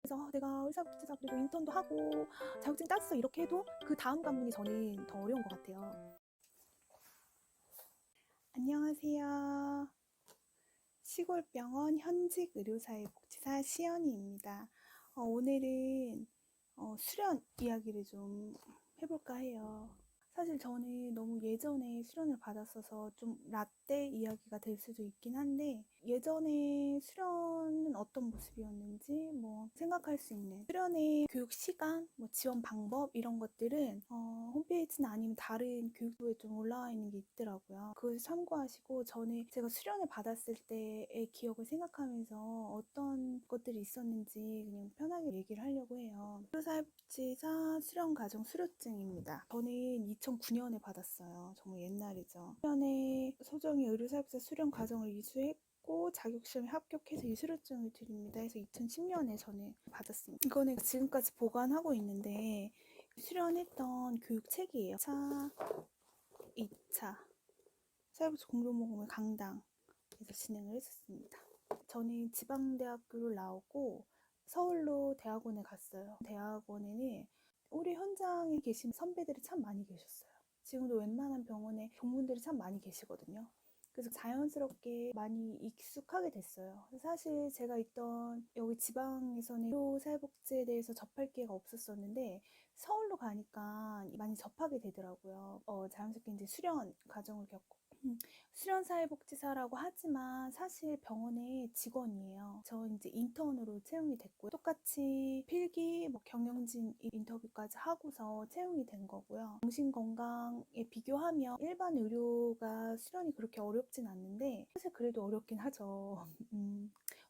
그래서 내가 의사복지사 그리고 인턴도 하고 자격증 땄어 이렇게 해도 그 다음 관문이 저는 더 어려운 것 같아요. 안녕하세요. 시골병원 현직 의료사회 복지사 시연이입니다. 오늘은 수련 이야기를 좀 해볼까 해요. 사실 저는 너무 예전에 수련을 받았어서 좀 라떼 이야기가 될 수도 있긴 한데, 예전에 수련은 어떤 모습이었는지 생각할 수 있는 수련의 교육 시간, 지원 방법 이런 것들은 홈페이지나 아니면 다른 교육부에 좀 올라와 있는 게 있더라고요. 그걸 참고하시고, 저는 제가 수련을 받았을 때의 기억을 생각하면서 어떤 것들이 있었는지 그냥 편하게 얘기를 하려고 해요. 의료사회복지사 수련과정 수료증입니다. 저는 2009년에 받았어요. 정말 옛날이죠. 2009년에 소정의 의료사회복지사 수련과정을 이수했고 자격시험에 합격해서 이 수료증을 드립니다. 해서 2010년에 저는 받았습니다. 이거는 지금까지 보관하고 있는데 수련했던 교육책이에요. 1차, 2차 사회복지 공동모금을 강당에서 진행을 했었습니다. 저는 지방대학교를 나오고 서울로 대학원에 갔어요. 대학원에는 우리 현장에 계신 선배들이 참 많이 계셨어요. 지금도 웬만한 병원에 동문들이 참 많이 계시거든요. 그래서 자연스럽게 많이 익숙하게 됐어요. 사실 제가 있던 여기 지방에서는 의료사회복지에 대해서 접할 기회가 없었었는데 서울로 가니까 많이 접하게 되더라고요. 자연스럽게 이제 수련 과정을 겪고 수련사회복지사라고 하지만 사실 병원의 직원이에요. 저 이제 인턴으로 채용이 됐고 똑같이 필기, 경영진 인터뷰까지 하고서 채용이 된 거고요. 정신건강에 비교하면 일반 의료가 수련이 그렇게 어렵진 않는데 사실 그래도 어렵긴 하죠.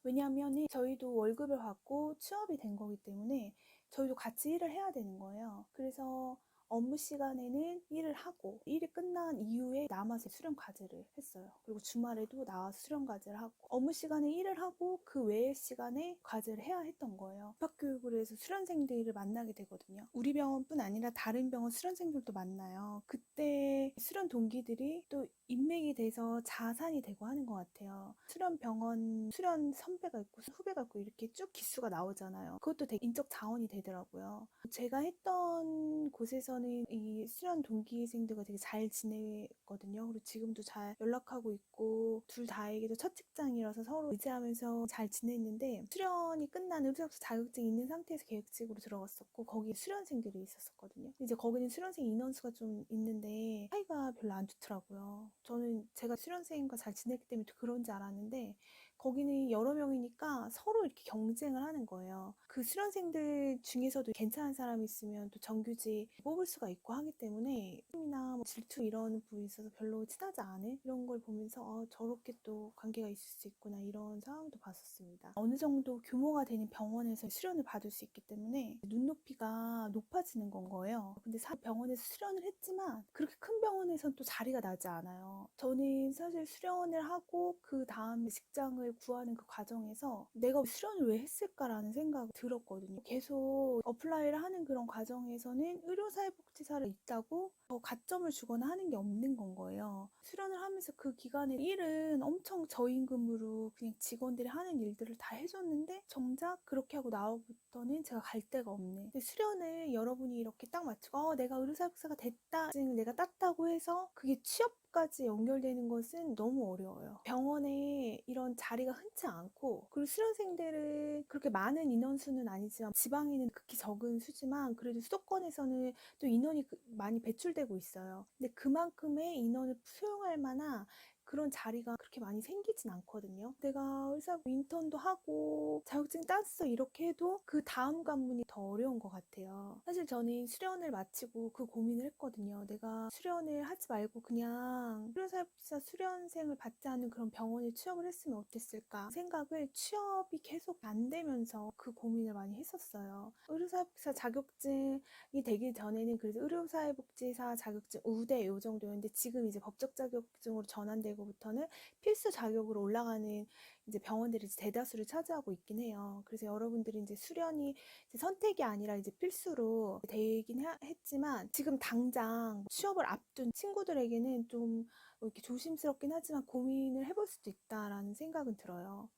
왜냐하면 저희도 월급을 받고 취업이 된 거기 때문에 저희도 같이 일을 해야 되는 거예요. 그래서 업무 시간에는 일을 하고 일이 끝난 이후에 남아서 수련 과제를 했어요. 그리고 주말에도 나와서 수련 과제를 하고 업무 시간에 일을 하고 그 외의 시간에 과제를 해야 했던 거예요. 입학교육을 해서 수련생들을 만나게 되거든요. 우리 병원뿐 아니라 다른 병원 수련생들도 만나요. 그때 수련 동기들이 또 인맥이 돼서 자산이 되고 하는 것 같아요. 수련 병원 수련 선배가 있고 후배가 있고 이렇게 쭉 기수가 나오잖아요. 그것도 되게 인적 자원이 되더라고요. 제가 했던 곳에서는 이 수련 동기생들과 되게 잘 지냈거든요. 그리고 지금도 잘 연락하고 있고 둘 다에게도 첫 직장이라서 서로 의지하면서 잘 지냈는데 수련이 끝난 의료사회복지 자격증이 있는 상태에서 계획직으로 들어갔었고 거기 수련생들이 있었거든요. 이제 거기는 수련생 인원수가 좀 있는데 사이가 별로 안 좋더라고요. 저는 제가 수련생과 잘 지냈기 때문에 그런지 알았는데 거기는 여러 명이니까 서로 이렇게 경쟁을 하는 거예요. 그 수련생들 중에서도 괜찮은 사람이 있으면 또 정규직 뽑을 수가 있고 하기 때문에 이나 질투 이런 부분이 있어서 별로 친하지 않은 이런 걸 보면서 저렇게 또 관계가 있을 수 있구나 이런 상황도 봤었습니다. 어느 정도 규모가 되는 병원에서 수련을 받을 수 있기 때문에 눈높이가 높아지는 건 거예요. 근데 병원에서 수련을 했지만 그렇게 큰 병원에서는 또 자리가 나지 않아요. 저는 사실 수련을 하고 그 다음에 직장을 구하는 그 과정에서 내가 수련을 왜 했을까라는 생각이 들었거든요. 계속 어플라이를 하는 그런 과정에서는 의료사회복지사를 있다고 더 가점을 주거나 하는 게 없는 건 거예요. 수련을 하면서 그 기간에 일은 엄청 저임금으로 그냥 직원들이 하는 일들을 다 해줬는데 정작 그렇게 하고 나오부터는 제가 갈 데가 없네. 근데 수련을 여러분이 이렇게 딱 마치고 내가 의료사회복지사가 됐다, 지금 내가 땄다고 해서 그게 취업까지 연결되는 것은 너무 어려워요. 병원에 이런 자리가 흔치 않고 그리고 수련생들은 그렇게 많은 인원수는 아니지만 지방에는 극히 적은 수지만 그래도 수도권에서는 또 인원이 많이 배출되고 있어요. 근데 그만큼의 인원을 수용할 만한 그런 자리가 그렇게 많이 생기진 않거든요. 내가 의사 인턴도 하고 자격증 땄어 이렇게 해도 그 다음 관문이 더 어려운 것 같아요. 사실 저는 수련을 마치고 그 고민을 했거든요. 내가 수련을 하지 말고 그냥 의료사회복지사 수련생을 받지 않은 그런 병원에 취업을 했으면 어땠을까 생각을 취업이 계속 안 되면서 그 고민을 많이 했었어요. 의료사회복지사 자격증이 되기 전에는 그래서 의료사회복지사 자격증 우대 이 정도였는데 지금 이제 법적 자격증으로 전환되고부터는 필수 자격으로 올라가는 이제 병원들이 이제 대다수를 차지하고 있긴 해요. 그래서 여러분들이 이제 수련이 이제 선택이 아니라 이제 필수로 되긴 했지만 지금 당장 취업을 앞둔 친구들에게는 좀 이렇게 조심스럽긴 하지만 고민을 해볼 수도 있다라는 생각은 들어요.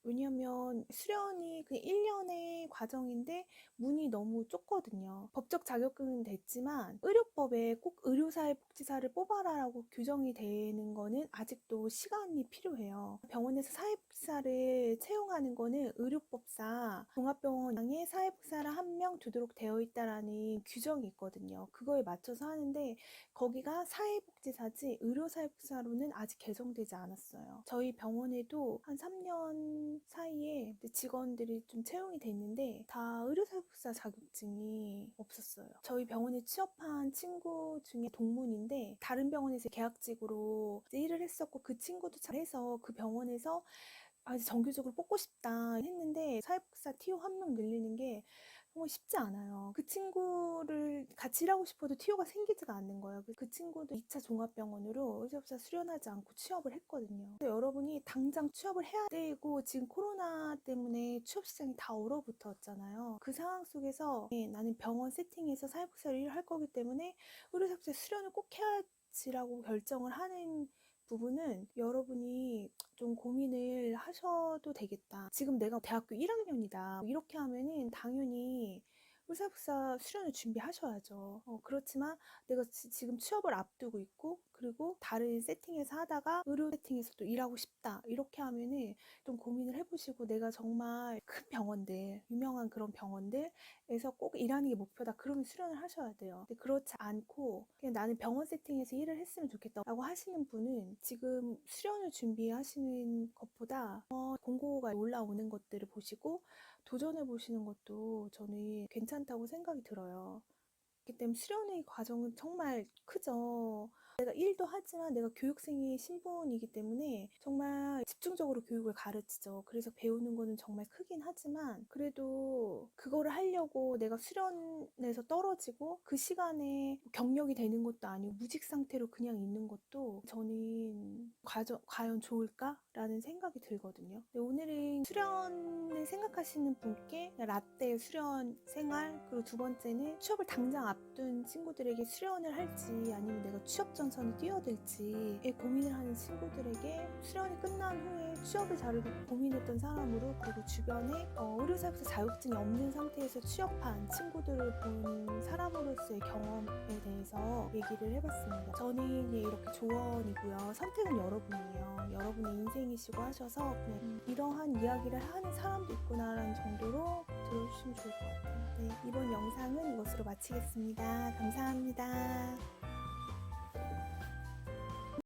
왜냐면 수련이 그냥 1년의 과정인데 문이 너무 좁거든요. 법적 자격은 됐지만 의료법에 꼭 의료사회복지사를 뽑아라라고 규정이 되는 거는 아직도 시간이 필요해요. 병원에서 사회복지사를 채용하는 거는 의료법상 종합병원에 사회복지사를 1명 두도록 되어 있다라는 규정이 있거든요. 그거에 맞춰서 하는데 거기가 사회복지사지 의료사회복지사로는 아직 개정되지 않았어요. 저희 병원에도 한 3년 사이에 직원들이 좀 채용이 됐는데 다 의료사회복지사 자격증이 없었어요. 저희 병원에 취업한 친구 중에 동문인데 다른 병원에서 계약직으로 일을 했었고 그 친구도 잘해서 그 병원에서 아주 정규직으로 뽑고 싶다 했는데 사회복지사 TO 1명 늘리는 게 정말 쉽지 않아요. 그 친구를 같이 일하고 싶어도 TO가 생기지가 않는 거예요. 그 친구도 2차 종합병원으로 의료사회복지사 수련하지 않고 취업을 했거든요. 여러분이 당장 취업을 해야 되고 지금 코로나 때문에 취업 시장이 다 얼어붙었잖아요. 그 상황 속에서 나는 병원 세팅에서 사회복지사를 일을 할 거기 때문에 의료사회복지사 수련을 꼭 해야지라고 결정을 하는 부분은 여러분이 좀 고민을 하셔도 되겠다. 지금 내가 대학교 1학년이다. 이렇게 하면은 당연히 의사복사 수련을 준비하셔야죠. 그렇지만 내가 지금 취업을 앞두고 있고 그리고 다른 세팅에서 하다가 의료 세팅에서도 일하고 싶다. 이렇게 하면은 좀 고민을 해보시고 내가 정말 큰 병원들, 유명한 그런 병원들에서 꼭 일하는 게 목표다. 그러면 수련을 하셔야 돼요. 근데 그렇지 않고 그냥 나는 병원 세팅에서 일을 했으면 좋겠다라고 하시는 분은 지금 수련을 준비하시는 것보다 공고가 올라오는 것들을 보시고 도전해 보시는 것도 저는 괜찮다고 생각이 들어요. 그렇기 때문에 수련의 과정은 정말 크죠. 내가 일도 하지만 내가 교육생의 신분이기 때문에 정말 집중적으로 교육을 가르치죠. 그래서 배우는 거는 정말 크긴 하지만 그래도 그거를 하려고 내가 수련에서 떨어지고 그 시간에 경력이 되는 것도 아니고 무직 상태로 그냥 있는 것도 저는 과연 좋을까라는 생각이 들거든요. 근데 오늘은 수련을 생각하시는 분께 라떼 수련 생활, 그리고 두 번째는 취업을 당장 앞둔 친구들에게 수련을 할지 아니면 내가 취업 전선을 뛰어들지에 고민을 하는 친구들에게 수련이 끝난 후에 취업을 자르고 고민했던 사람으로, 그리고 주변에 의료사회복지사 자격증이 없는 상태에서 취업한 친구들을 본 사람으로서의 경험에 대해서 얘기를 해봤습니다. 저는 이렇게 조언이고요. 선택은 여러분이에요. 여러분의 인생이시고 하셔서 그냥 이러한 이야기를 하는 사람도 있구나라는 정도로 들어주시면 좋을 것 같아요. 네, 이번 영상은 이것으로 마치겠습니다. 감사합니다.